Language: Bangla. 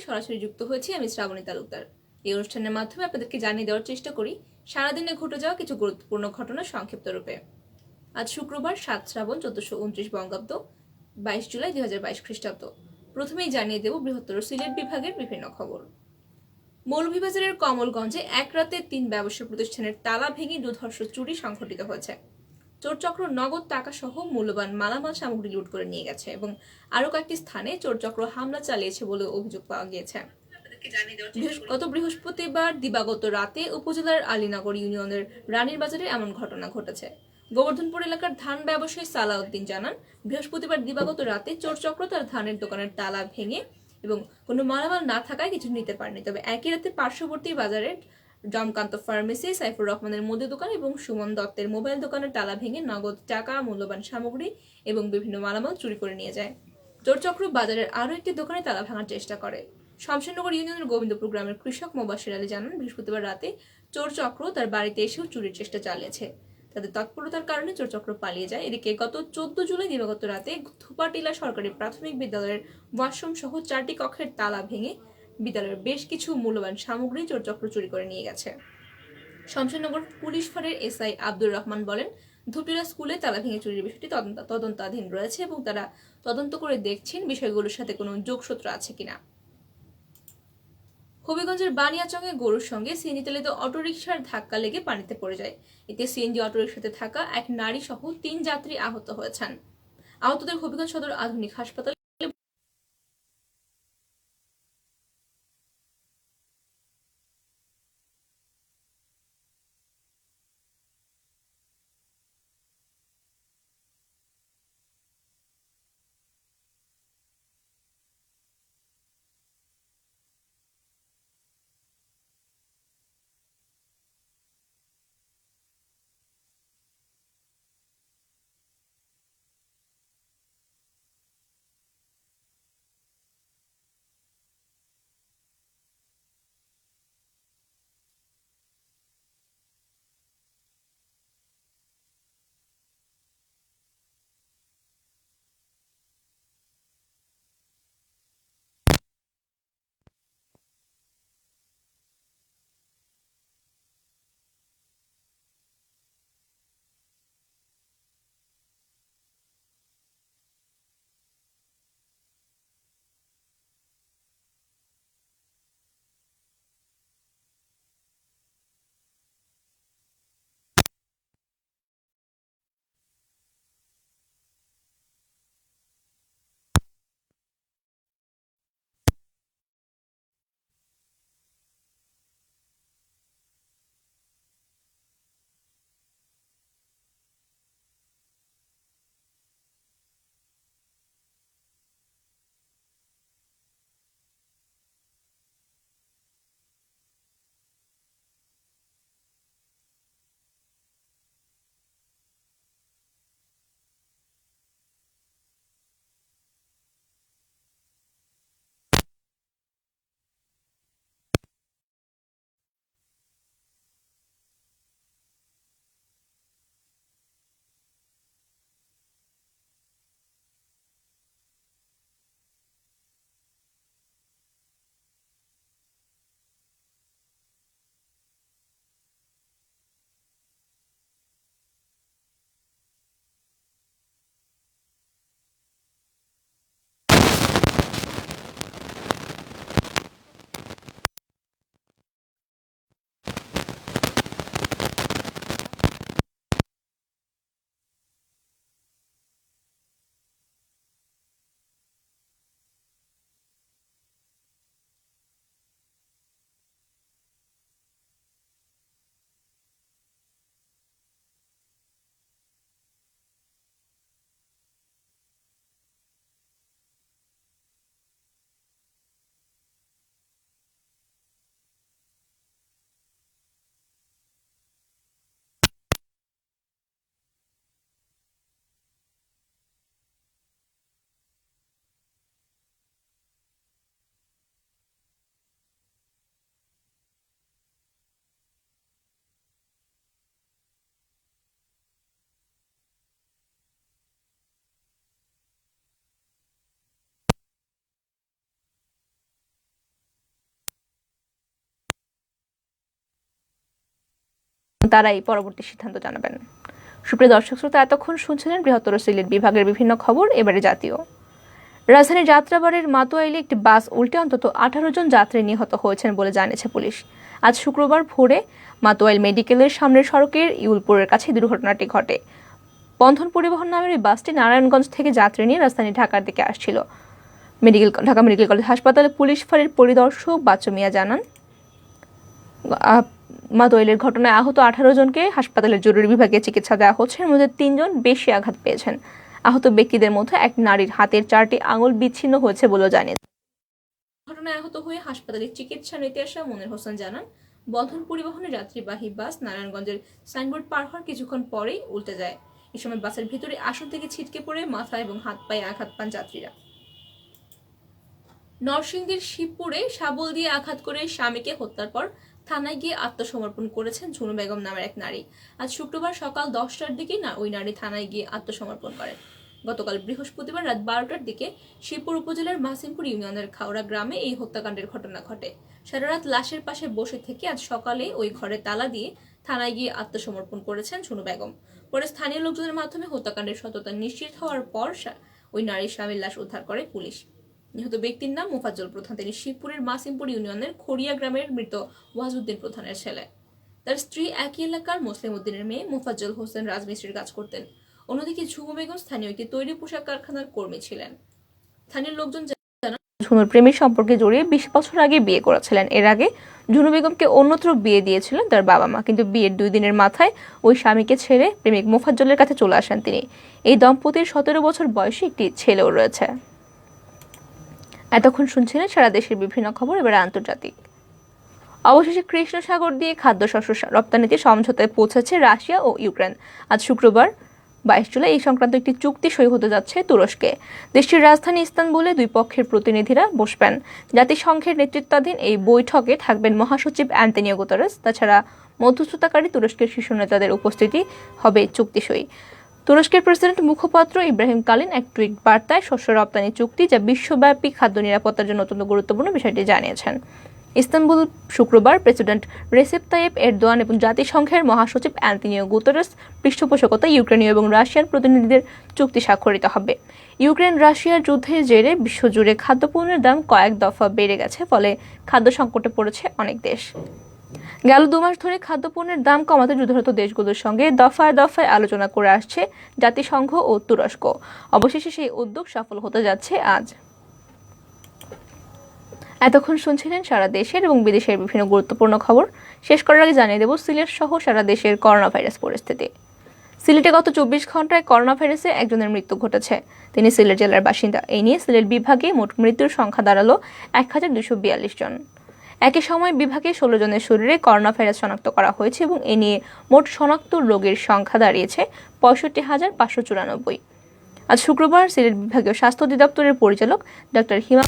সরাসরি যুক্ত হয়েছি আমি শ্রাবণী তালুকদার। এই অনুষ্ঠানের মাধ্যমে আপনাদেরকে জানিয়ে দেওয়ার চেষ্টা করি সারাদিনে ঘটে যাওয়া কিছু গুরুত্বপূর্ণ ঘটনা সংক্ষিপ্ত রূপে। আজ শুক্রবার 7 শ্রাবণ 1429 বঙ্গাব্দ, 22 জুলাই 2022 খ্রিস্টাব্দ। প্রথমেই জানিয়ে দেব বৃহত্তর সিলেট বিভাগের বিভিন্ন খবর। মৌলভীবাজারের কমলগঞ্জে এক রাতে 3 ব্যবসা প্রতিষ্ঠানের তালা ভেঙে দুর্ধর্ষ চুরি সংঘটিত হয়েছে। চোরচক্র নগদ টাকা সহ মূল্যবান মালামাল সামগ্রী লুট করে নিয়ে গেছে এবং আরো কয়েকটি স্থানে চোরচক্র হামলা চালিয়েছে বলে অভিযোগ পাওয়া গিয়েছে। গত বৃহস্পতিবার দিবাগত রাতে উপজেলার আলীনগর ইউনিয়নের রানীর বাজারে এমন ঘটনা ঘটেছে। গোবর্ধনপুর এলাকার ধান ব্যবসায়ী সালাউদ্দিন জানান, বৃহস্পতিবার দিবাগত রাতে চোরচক্র তার ধানের দোকানের তালা ভেঙে এবং কোনো মালামাল না থাকায় কিছু নিতে পারেনি। তবে একই রাতে পার্শ্ববর্তী বাজারের জমকান্ত ফার্মেসি, সাইফুর রহমানের মুদি দোকান এবং সুমন দত্তের মোবাইল দোকানের তালা ভেঙে নগদ টাকা, মূল্যবান সামগ্রী এবং বিভিন্ন মালামাল চুরি করে নিয়ে যায়। চোরচক্র বাজারের আরও একটি দোকানে তালা ভাঙার চেষ্টা করে। শমশেরনগর ইউনিয়নের গোবিন্দপুর গ্রামের কৃষক মোবাশ্বের আলী জানান, বৃহস্পতিবার রাতে চোরচক্র তার বাড়িতে এসেও চুরির চেষ্টা চালিয়েছে। তাদের তৎপরতার কারণে চোরচক্র পালিয়ে যায়। এদিকে গত 14 জুলাই দিবাগত রাতে ধুপাটিলা সরকারি প্রাথমিক বিদ্যালয়ের ওয়াশরুম সহ 4টি কক্ষের তালা ভেঙে বিদ্যালয়ের বেশ কিছু মূল্যবান সামগ্রী চোরচক্র চুরি করে নিয়ে গেছে। শমশেরনগর পুলিশ ফাঁড়ির এসআই আব্দুর রহমান বলেন, ধুপিলা স্কুলে তালা ভেঙে চুরির বিষয়টি তদন্তাধীন রয়েছে এবং তারা তদন্ত করে দেখছেন বিষয়গুলোর সাথে কোনো যোগসূত্র আছে কিনা। হবিগঞ্জের বানিয়াচংয়ে গরুর সঙ্গে সিএনজি চালিত অটোরিকশার ধাক্কা লেগে পানিতে পড়ে যায়। এতে সিএনজি অটোরিকশাতে থাকা এক নারী সহ 3 যাত্রী আহত হয়েছেন। আহতদের হবিগঞ্জ সদর আধুনিক হাসপাতালে তারাই পরবর্তী সিদ্ধান্ত জানাবেন। সুপ্রিয় দর্শক শ্রোতা, এতক্ষণ শুনছিলেন বৃহত্তর সিলেট বিভাগের বিভিন্ন খবর। এবারে জাতীয়। রাজধানীর যাত্রাবাড়ির মাতোয়াইলে একটি বাস উল্টে অন্তত 18 জন যাত্রী নিহত হয়েছেন বলে জানিয়েছে পুলিশ। আজ শুক্রবার ভোরে মাতোয়াইল মেডিকেলের সামনের সড়কের ইউলপুরের কাছে দুর্ঘটনাটি ঘটে। বন্ধন পরিবহন নামের এই বাসটি নারায়ণগঞ্জ থেকে যাত্রী নিয়ে রাজধানী ঢাকার দিকে আসছিল। ঢাকা মেডিকেল কলেজ হাসপাতালে পুলিশ ফাঁড়ির পরিদর্শক বাচ্চু মিয়া জানান, মাতোয়াইলের ঘটনায় আহত 18 জনকে হাসপাতালের জরুরি বিভাগে চিকিৎসা দেওয়া হচ্ছে। এর মধ্যে 3 জন বেশি আঘাত পেয়েছেন। আহত ব্যক্তিদের মধ্যে এক নারীর হাতের 4টি আঙুল বিচ্ছিন্ন হয়েছে বলেও জানিয়েছে। ঘটনায় আহত হয়ে হাসপাতালে চিকিৎসা নিতে আসা মনির হোসেন জানান, বন্ধন পরিবহনের যাত্রীবাহী বাস নারায়ণগঞ্জের সাইনবোর্ড পার হওয়ার কিছুক্ষণ পরেই উল্টে যায়। এ সময় বাসের ভিতরে আসন থেকে ছিটকে পড়ে মাথা এবং হাত পায়ে আঘাত পান যাত্রীরা। নরসিংদীর শিবপুরে শাবল দিয়ে আঘাত করে স্বামীকে হত্যার পর থানায় গিয়ে আত্মসমর্পণ করেছেন ঝুনু বেগম নামের এক নারী। আজ শুক্রবার সকাল 10টার দিকে ওই নারী থানায় গিয়ে আত্মসমর্পণ করেন। গতকাল বৃহস্পতিবার রাত 12টার দিকে শিবপুর উপজেলার মাসিমপুর ইউনিয়নের খাওড়া গ্রামে এই হত্যাকাণ্ডের ঘটনা ঘটে। সারা রাত লাশের পাশে বসে থেকে আজ সকালে ওই ঘরে তালা দিয়ে থানায় গিয়ে আত্মসমর্পণ করেছেন ঝুনু বেগম। পরে স্থানীয় লোকজনের মাধ্যমে হত্যাকাণ্ডের সত্যতা নিশ্চিত হওয়ার পর ওই নারীর স্বামীর লাশ উদ্ধার করে পুলিশ। নিহত ব্যক্তির নাম মোফাজ্জল প্রধান। তিনি শিবপুরের মাসিমপুর ইউনিয়নের খড়িয়া গ্রামের মৃত ওয়াজউদ্দিন প্রধানের ছেলে। তার স্ত্রী একই এলাকার মুসলিম উদ্দিনের মেয়ে মোফাজ্জল হোসেন রাজমিস্ত্রির কাজ করতেন। অন্যদিকে ঝুমু বেগম স্থানীয় একটি তৈরি পোশাক কারখানার কর্মী ছিলেন। স্থানীয় লোকজন জানান, ঝুনুর প্রেমের সম্পর্কে জড়িয়ে 20 বছর আগে বিয়ে করেছিলেন। এর আগে ঝুনু বেগমকে অন্যত্র বিয়ে দিয়েছিলেন তার বাবা মা, কিন্তু বিয়ের 2 দিনের মাথায় ওই স্বামীকে ছেড়ে প্রেমিক মোফাজ্জলের কাছে চলে আসেন তিনি। এই দম্পতির 17 বছর বয়সী একটি ছেলেও রয়েছে। এতক্ষণ শুনছিলেন সারা দেশের বিভিন্ন খবর। এবারে আন্তর্জাতিক। অবশেষে কৃষ্ণ সাগর দিয়ে খাদ্যশস্য রপ্তানিতে সমঝোতায় পৌঁছেছে রাশিয়া ও ইউক্রেন। আজ শুক্রবার 22 জুলাই এই সংক্রান্ত একটি চুক্তি সই হতে যাচ্ছে তুরস্কে। দেশটির রাজধানী ইস্তানবুলে দুই পক্ষের প্রতিনিধিরা বসবেন। জাতিসংঘের নেতৃত্বাধীন এই বৈঠকে থাকবেন মহাসচিব অ্যান্তনিও গুতেরেস। তাছাড়া মধ্যস্থতাকারী তুরস্কের শীর্ষ নেতাদের উপস্থিতি হবে চুক্তি সই। তুরস্কের প্রেসিডেন্ট মুখপাত্র ইব্রাহিম কালিন এক টুইট বার্তায় শস্য রপ্তানি চুক্তি, যা বিশ্বব্যাপী খাদ্য নিরাপত্তার জন্য অত্যন্ত গুরুত্বপূর্ণ, বিষয়টি জানিয়েছেন। ইস্তানবুল শুক্রবার প্রেসিডেন্ট রেসেপ তাইয়েপ এরদোয়ান এবং জাতিসংঘের মহাসচিব অ্যান্তনিও গুতেরেস পৃষ্ঠপোষকতায় ইউক্রেনীয় এবং রাশিয়ান প্রতিনিধিদের চুক্তি স্বাক্ষরিত হবে। ইউক্রেন রাশিয়ার যুদ্ধের জেরে বিশ্বজুড়ে খাদ্যপণ্যের দাম কয়েক দফা বেড়ে গেছে, ফলে খাদ্য সংকটে পড়েছে অনেক দেশ। গেল 2 মাস ধরে খাদ্যপণ্যের দাম কমাতে যুদ্ধরত দেশগুলোর সঙ্গে দফায় দফায় আলোচনা করে আসছে জাতিসংঘ ও তুরস্ক। অবশেষে সেই উদ্যোগ সফল হতে যাচ্ছে আজ। এতক্ষণ শুনছিলেন সারা দেশের এবং বিদেশের বিভিন্ন গুরুত্বপূর্ণ খবর। শেষ করার আগে জানিয়ে দেব সিলেট সহ সারা দেশের করোনা ভাইরাস পরিস্থিতি। সিলেটে গত 24 ঘন্টায় করোনা ভাইরাসে একজনের মৃত্যু ঘটেছে। তিনি সিলেট জেলার বাসিন্দা। এই নিয়ে সিলেট বিভাগে মোট মৃত্যুর সংখ্যা দাঁড়ালো 1242 জন। একই সময় বিভাগে 16 জনের শরীরে করোনা ভাইরাস শনাক্ত করা হয়েছে এবং এ নিয়ে মোট শনাক্ত রোগীর সংখ্যা দাঁড়িয়েছে 65,594। আজ শুক্রবার সিলেট বিভাগীয় স্বাস্থ্য অধিদপ্তরের পরিচালক ডক্টর হিমা